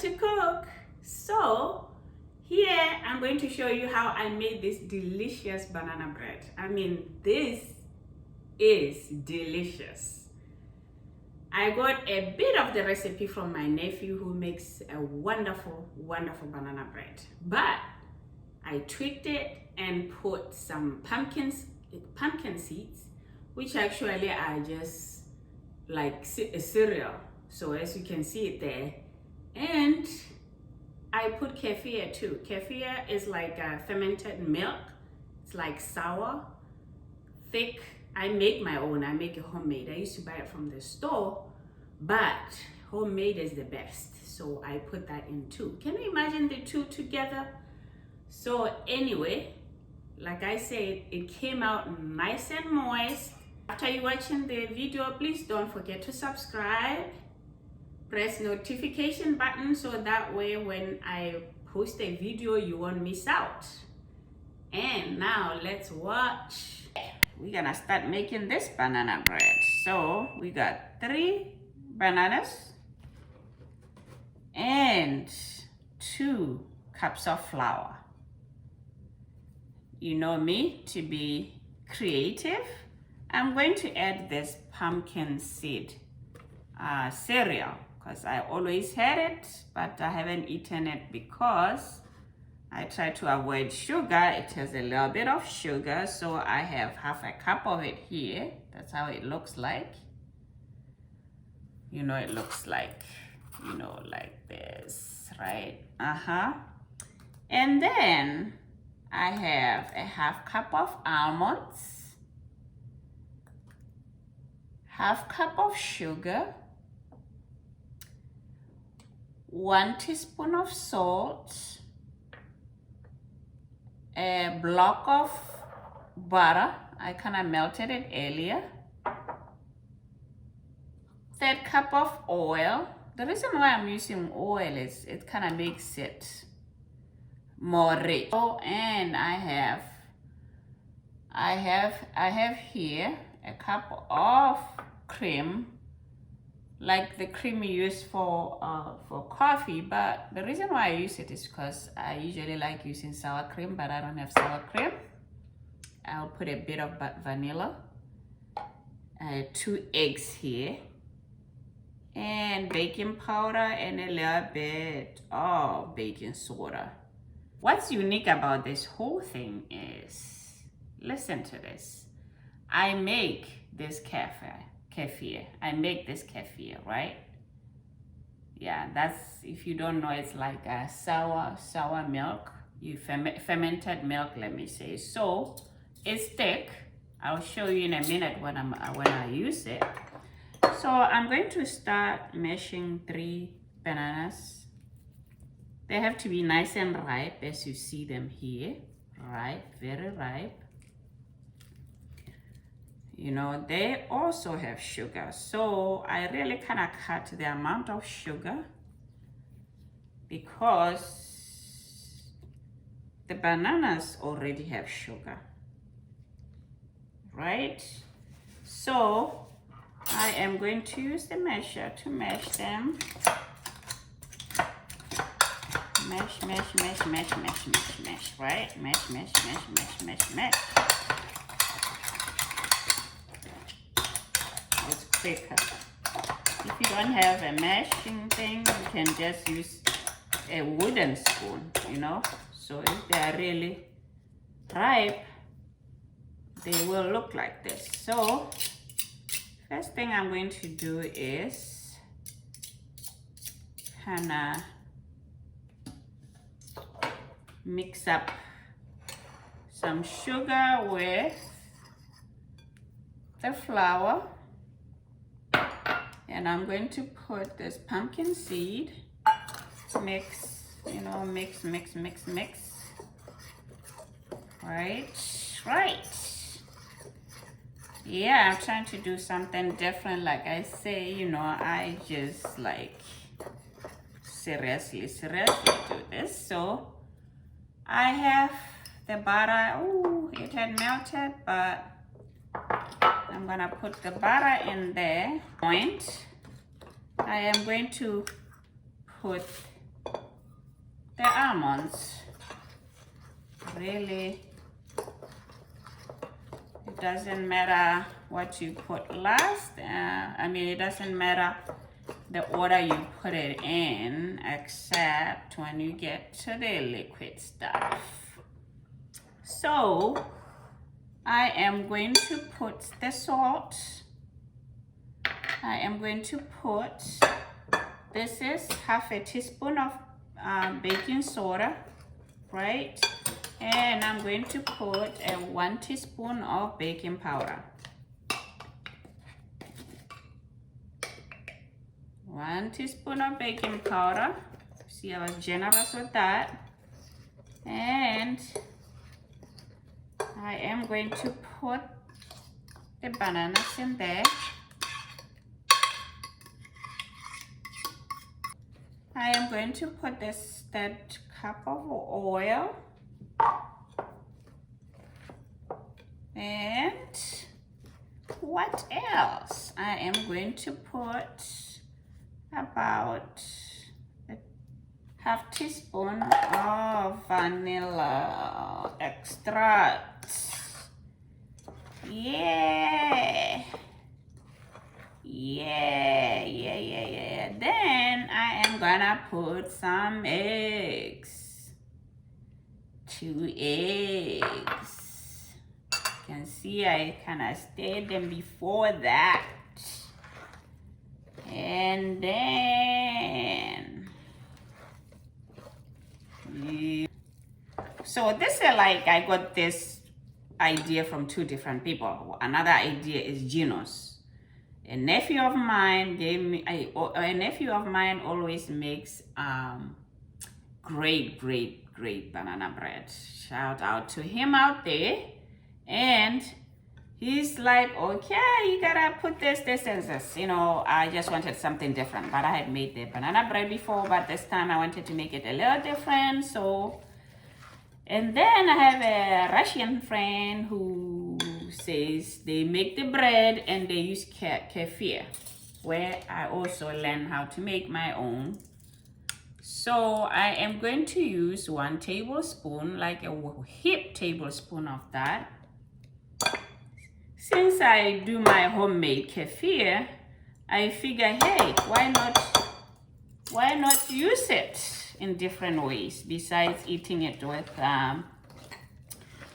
to cook. So here I'm going to show you how I made this delicious banana bread. I mean, this is delicious. I got a bit of the recipe from my nephew who makes a wonderful banana bread, but I tweaked it and put some pumpkin seeds, which actually are just like a cereal. So as you can see it there, and I put kefir too. Kefir is like a fermented milk. It's like sour, thick. I make my own. I make it homemade. I used to buy it from the store, but homemade is the best. So I put that in too. Can you imagine the two together? So anyway, like I said, it came out nice and moist. After you watching the video, please don't forget to subscribe. Press notification button so that way when I post a video, you won't miss out. And now let's watch. We're gonna start making this banana bread. So we got 3 bananas and 2 cups of flour. You know me to be creative. I'm going to add this pumpkin seed cereal because I always had it, but I haven't eaten it because I try to avoid sugar. It has a little bit of sugar, so I have half a cup of it here. That's how it looks like. You know, it looks like, you know, like this, right? And then I have a half cup of almonds, half cup of sugar, 1 teaspoon of salt, a block of butter. I kind of melted it earlier. 1/3 cup of oil. The reason why I'm using oil is it kind of makes it more rich. Oh, and I have here a cup of cream, like the cream you use for coffee, but the reason why I use it is because I usually like using sour cream, but I don't have sour cream. I'll put a bit of vanilla, 2 eggs here, and baking powder, and a little bit of baking soda. What's unique about this whole thing is, listen to this. I make this kefir. I make this kefir, right? Yeah, that's, if you don't know, it's like a sour milk. Fermented milk, let me say. So it's thick. I'll show you in a minute when I use it. So I'm going to start mashing 3 bananas. They have to be nice and ripe, as you see them here. Ripe, very ripe. You know, they also have sugar. So I really kind of cut the amount of sugar because the bananas already have sugar, right? So I am going to use the masher to mash them. Mash, right? Mash. It's quicker. If you don't have a mashing thing, you can just use a wooden spoon, you know. So if they are really ripe, they will look like this. So first thing I'm going to do is kind of mix up some sugar with the flour, and I'm going to put this pumpkin seed, mix, you know, mix, right. Yeah, I'm trying to do something different. Like I say, you know, I just like seriously do this. So I have the butter. Oh, it had melted, but I'm gonna put the butter in there. I am going to put the almonds. Really, it doesn't matter what you put last. It doesn't matter the order you put it in, except when you get to the liquid stuff. So I am going to put the salt. I am going to put, this is half a teaspoon of baking soda, right? And I'm going to put 1 teaspoon of baking powder. 1 teaspoon of baking powder. See, I was generous with that. And I am going to put the bananas in there. I am going to put that cup of oil. And what else? I am going to put about a half teaspoon of vanilla extract. Yeah. Then I am gonna put some eggs. 2 eggs. You can see I kind of stirred them before that. And then, so this is like, I got this idea from 2 different people. Another idea is Gino's. A nephew of mine gave me, a nephew of mine always makes great banana bread. Shout out to him out there. And he's like, okay, you gotta put this, and this. You know, I just wanted something different, but I had made the banana bread before, but this time I wanted to make it a little different. So, and then I have a Russian friend who says they make the bread and they use kefir, where I also learned how to make my own. So I am going to use 1 tablespoon, like a heaped tablespoon of that. Since I do my homemade kefir, I figure, hey, why not use it in different ways besides eating it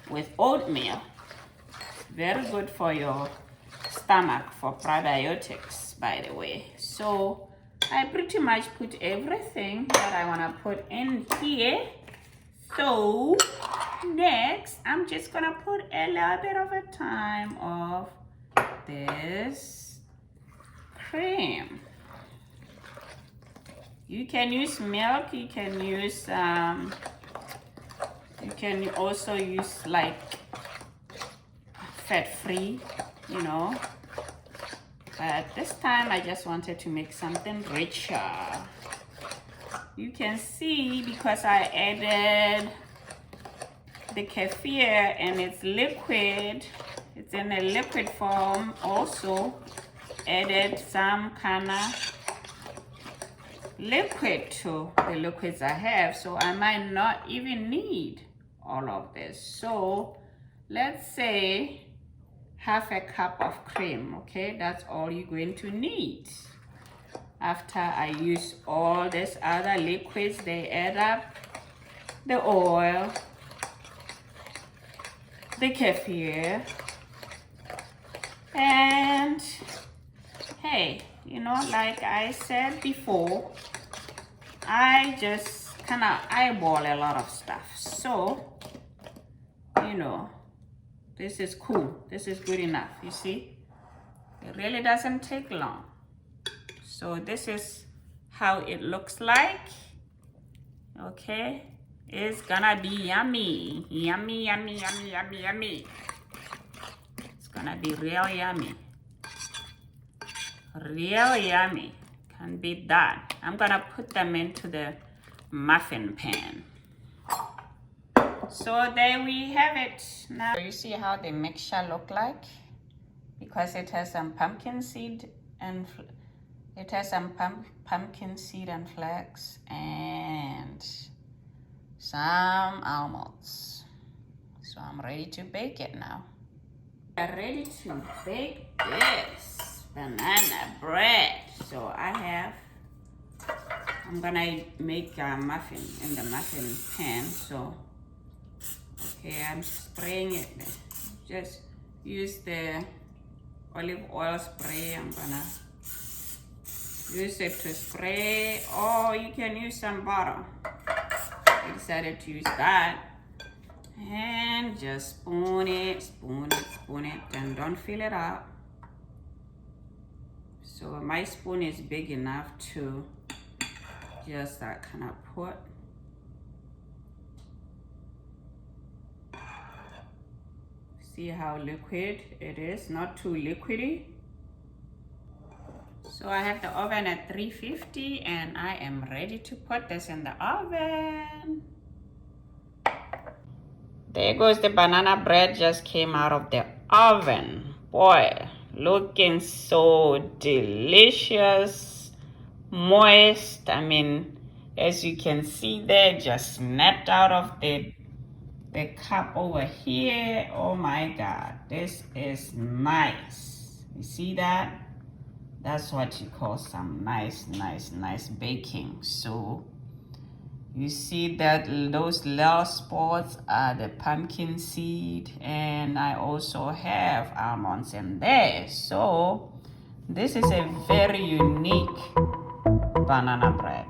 with oatmeal. Very good for your stomach, for probiotics, by the way. So I pretty much put everything that I want to put in here. So next, I'm just gonna put a little bit of a time of this cream. You can use milk, you can use you can also use like fat-free, you know. But this time I just wanted to make something richer. You can see, because I added the kefir and it's liquid, it's in a liquid form, also added some kind of liquid to the liquids I have, so I might not even need all of this. So let's say half a cup of cream, okay? That's all you're going to need. After I use all these other liquids, they add up the oil, the kefir, and hey, you know, like I said before, I just kind of eyeball a lot of stuff. So, you know, this is cool. This is good enough, you see? It really doesn't take long. So this is how it looks like. Okay? It's gonna be yummy. Yummy, yummy, yummy, yummy, yummy. It's gonna be real yummy. Real yummy. Can beat that. I'm gonna put them into the muffin pan. So there we have it. Now you see how the mixture look like, because it has some pumpkin seed and pumpkin seed and flax and some almonds. So I'm ready to bake it now. I'm ready to bake this banana bread. So I'm gonna make a muffin in the muffin pan. So, okay, I'm spraying it. Just use the olive oil spray. I'm gonna use it to spray, or you can use some butter. I decided to use that. And just spoon it, and don't fill it up. So my spoon is big enough to just kind of put. See how liquid it is, not too liquidy. So I have the oven at 350 and I am ready to put this in the oven. There goes the banana bread, just came out of the oven. Boy, looking so delicious, moist. I mean, as you can see there, just snapped out of the cup over here. Oh my God, this is nice. You see that? That's what you call some nice baking. So you see that those little spots are the pumpkin seed, and I also have almonds in there. So this is a very unique banana bread.